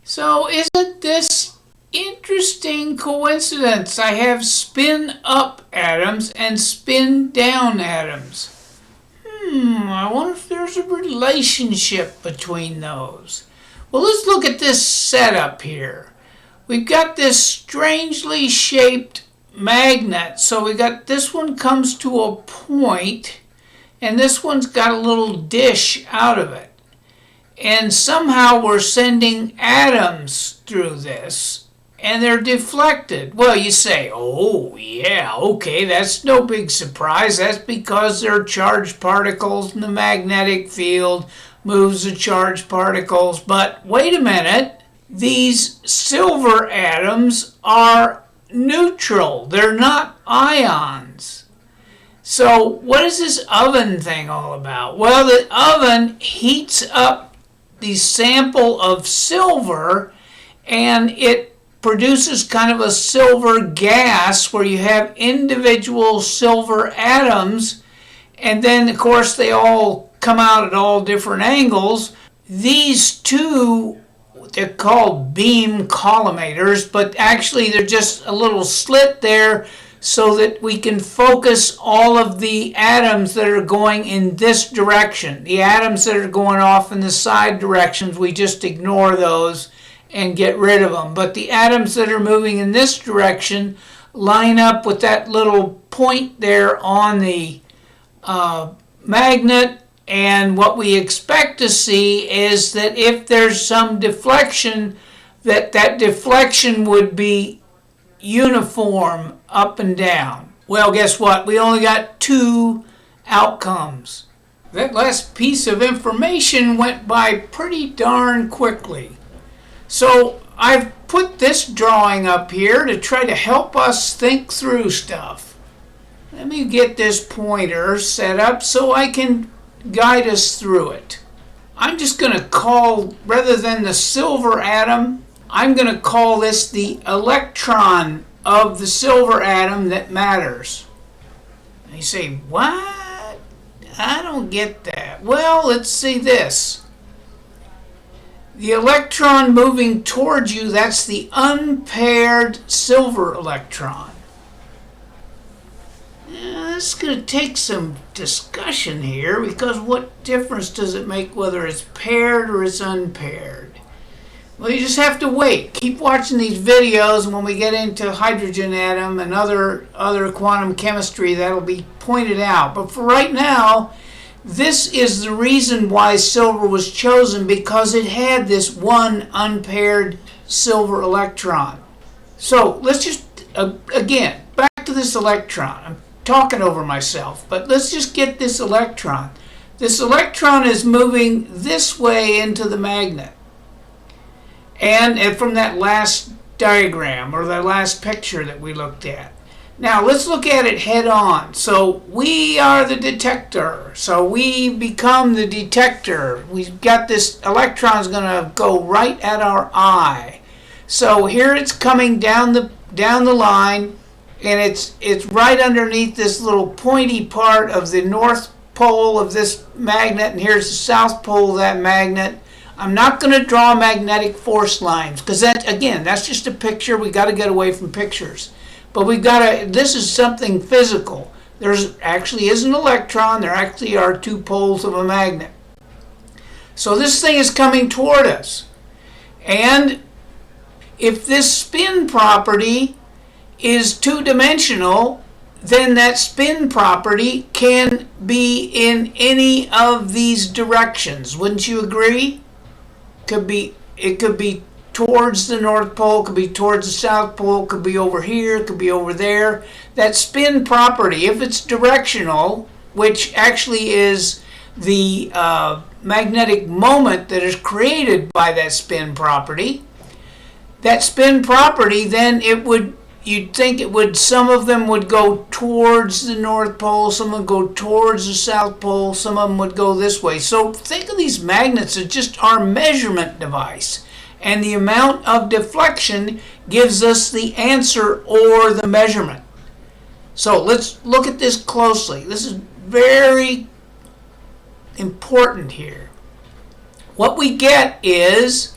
So isn't this interesting coincidence? I have spin up atoms and spin down atoms. I wonder if there's a relationship between those. Well, let's look at this setup here. We've got this strangely shaped magnet. So we got this one comes to a point, and this one's got a little dish out of it. And somehow we're sending atoms through this, and they're deflected. Well, you say, oh, yeah, okay, that's no big surprise. That's because they're charged particles, and the magnetic field moves the charged particles. But wait a minute, these silver atoms are neutral. They're not ions. So what is this oven thing all about? Well, the oven heats up the sample of silver, and it produces kind of a silver gas where you have individual silver atoms, and then of course they all come out at all different angles. These two, they're called beam collimators, but actually they're just a little slit there so that we can focus all of the atoms that are going in this direction. The atoms that are going off in the side directions, we just ignore those and get rid of them. But the atoms that are moving in this direction line up with that little point there on the magnet. And what we expect to see is that if there's some deflection, that deflection would be uniform up and down. Well, guess what? We only got two outcomes. That last piece of information went by pretty darn quickly. So I've put this drawing up here to try to help us think through stuff. Let me get this pointer set up so I can guide us through it. I'm just going to call, rather than the silver atom, I'm going to call this the electron of the silver atom that matters. And you say, what? I don't get that. Well, let's see this. The electron moving towards you, that's the unpaired silver electron. This is going to take some discussion here, because what difference does it make whether it's paired or it's unpaired? Well, you just have to wait. Keep watching these videos, and when we get into hydrogen atom and other quantum chemistry, that'll be pointed out. But for right now, this is the reason why silver was chosen, because it had this one unpaired silver electron. So let's just, again, back to this electron. I'm talking over myself, but let's just get this electron. This electron is moving this way into the magnet. And from that last diagram, or that last picture that we looked at. Now let's look at it head on. So we are the detector. So we become the detector. We've got this electron's going to go right at our eye. So here it's coming down the line, and it's right underneath this little pointy part of the north pole of this magnet, and here's the south pole of that magnet. I'm not going to draw magnetic force lines, because that's just a picture. We got to get away from pictures. But this is something physical. There's actually is an electron. There actually are two poles of a magnet. So this thing is coming toward us. And if this spin property is two-dimensional, then that spin property can be in any of these directions. Wouldn't you agree? It could be towards the North Pole, could be towards the South Pole, could be over here, could be over there. That spin property, if it's directional, which actually is the magnetic moment that is created by that spin property, then you'd think it would, some of them would go towards the North Pole, some would go towards the South Pole, some of them would go this way. So think of these magnets as just our measurement device. And the amount of deflection gives us the answer or the measurement. So let's look at this closely. This is very important here. What we get is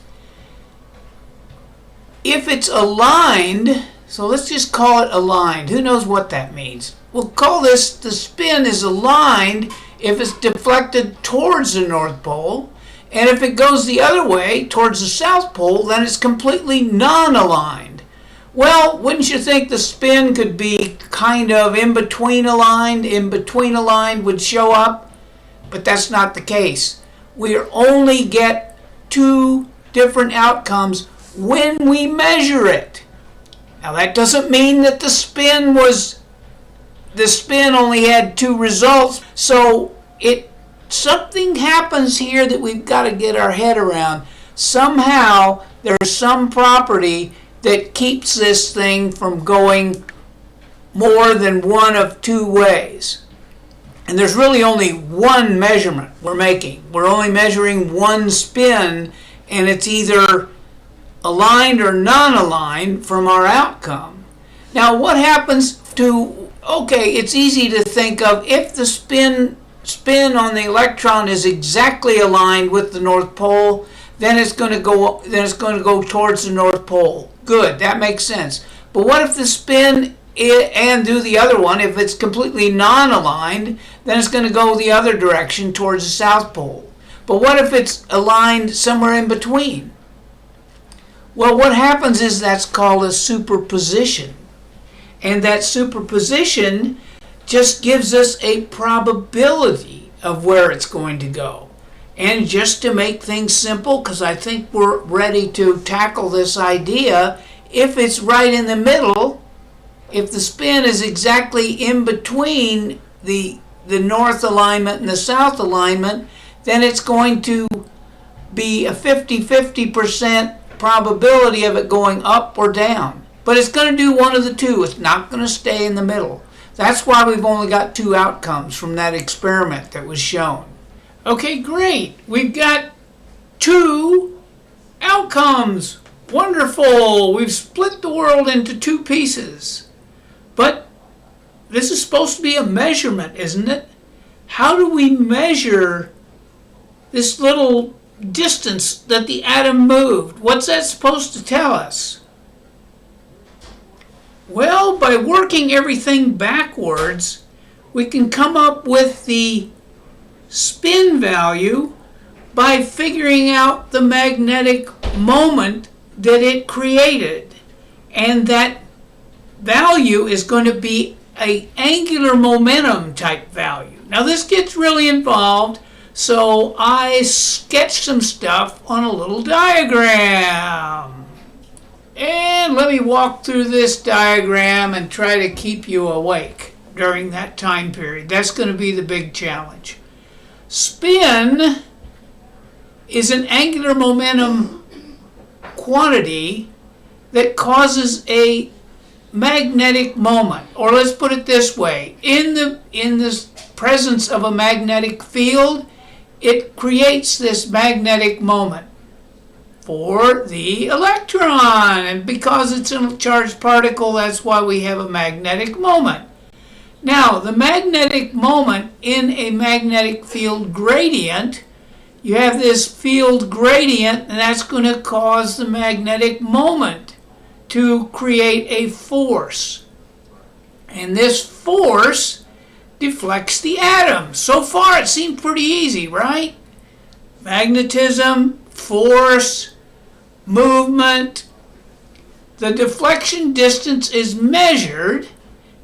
if it's aligned, so let's just call it aligned. Who knows what that means? We'll call this the spin is aligned if it's deflected towards the North Pole. And if it goes the other way, towards the South Pole, then it's completely non-aligned. Well, wouldn't you think the spin could be kind of in between aligned would show up? But that's not the case. We only get two different outcomes when we measure it. Now that doesn't mean that the spin only had two results, so something happens here that we've got to get our head around. Somehow there's some property that keeps this thing from going more than one of two ways. And there's really only one measurement we're making. We're only measuring one spin, and it's either aligned or non-aligned from our outcome. Now what happens it's easy to think of if the spin on the electron is exactly aligned with the North Pole, then it's going to go towards the North Pole. Good, that makes sense. But what if the spin and do the other one, if it's completely non-aligned, then it's going to go the other direction towards the South Pole. But what if it's aligned somewhere in between? Well, what happens is that's called a superposition. And that superposition just gives us a probability of where it's going to go. And just to make things simple, because I think we're ready to tackle this idea, if it's right in the middle, if the spin is exactly in between the north alignment and the south alignment, then it's going to be a 50-50% probability of it going up or down. But it's going to do one of the two. It's not going to stay in the middle. That's why we've only got two outcomes from that experiment that was shown. Okay, great. We've got two outcomes. Wonderful. We've split the world into two pieces. But this is supposed to be a measurement, isn't it? How do we measure this little distance that the atom moved? What's that supposed to tell us? Well, by working everything backwards, we can come up with the spin value by figuring out the magnetic moment that it created. And that value is going to be an angular momentum type value. Now this gets really involved, so I sketched some stuff on a little diagram. And let me walk through this diagram and try to keep you awake during that time period. That's going to be the big challenge. Spin is an angular momentum quantity that causes a magnetic moment. Or let's put it this way. In the presence of a magnetic field, it creates this magnetic moment for the electron. And because it's a charged particle, that's why we have a magnetic moment. Now, the magnetic moment in a magnetic field gradient, you have this field gradient, and that's going to cause the magnetic moment to create a force. And this force deflects the atom. So far, it seemed pretty easy, right? Magnetism, force, movement. The deflection distance is measured,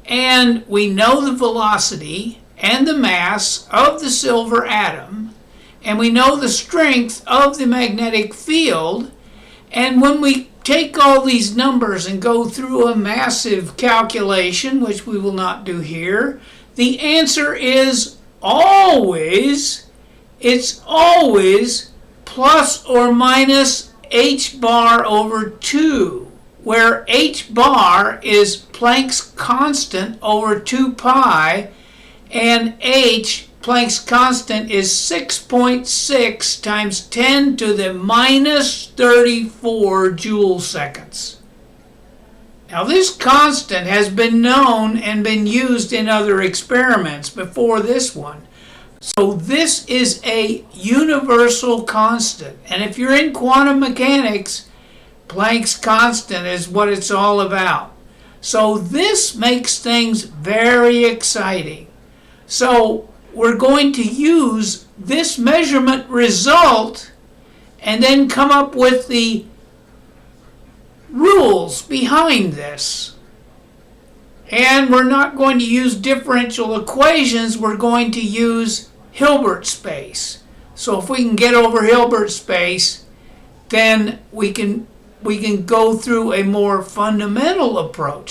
and we know the velocity and the mass of the silver atom, and we know the strength of the magnetic field. And when we take all these numbers and go through a massive calculation, which we will not do here, the answer is always plus or minus h bar over 2, where h bar is Planck's constant over 2 pi, and h, Planck's constant, is 6.6 times 10 to the minus 34 joule seconds. Now this constant has been known and been used in other experiments before this one. So this is a universal constant. And if you're in quantum mechanics, Planck's constant is what it's all about. So this makes things very exciting. So we're going to use this measurement result and then come up with the rules behind this. And we're not going to use differential equations, we're going to use Hilbert space. So if we can get over Hilbert space, then we can go through a more fundamental approach